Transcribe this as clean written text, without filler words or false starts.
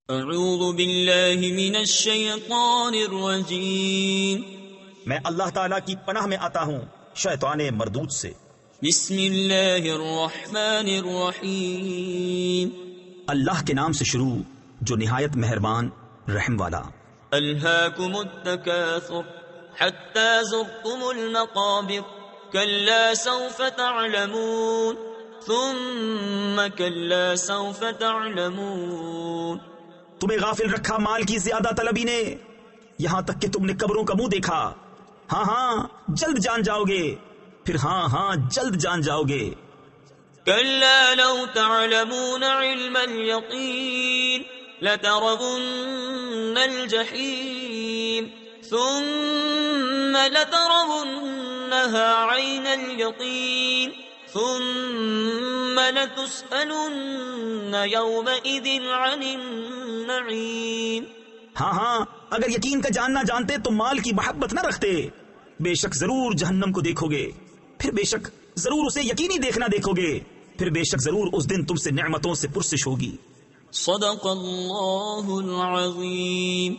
اعوذ باللہ من الشیطان الرجیم، میں اللہ تعالیٰ کی پناہ میں آتا ہوں شیطان مردود سے۔ بسم اللہ الرحمن الرحیم، اللہ کے نام سے شروع جو نہایت مہربان رحم والا۔ الہاکم التکاثر حتی زرتم المقابر کلا سوف تعلمون ثم کلا سوف تعلمون۔ تمہیں غافل رکھا مال کی زیادہ طلبی نے، یہاں تک کہ تم نے قبروں کا منہ دیکھا۔ ہاں ہاں جلد جان جاؤ گے، پھر ہاں ہاں جلد جان جاؤ گے۔ كلا لو تعلمون علم اليقين لترون الجحيم ثم لترونها عين اليقين ثم لتسألن يومئذ عن النعيم۔ ہاں ہاں اگر یقین کا جاننا جانتے تو مال کی محبت نہ رکھتے۔ بے شک ضرور جہنم کو دیکھو گے، پھر بے شک ضرور اسے یقینی دیکھنا دیکھو گے، پھر بے شک ضرور اس دن تم سے نعمتوں سے پرسش ہوگی۔ صدق اللہ العظیم۔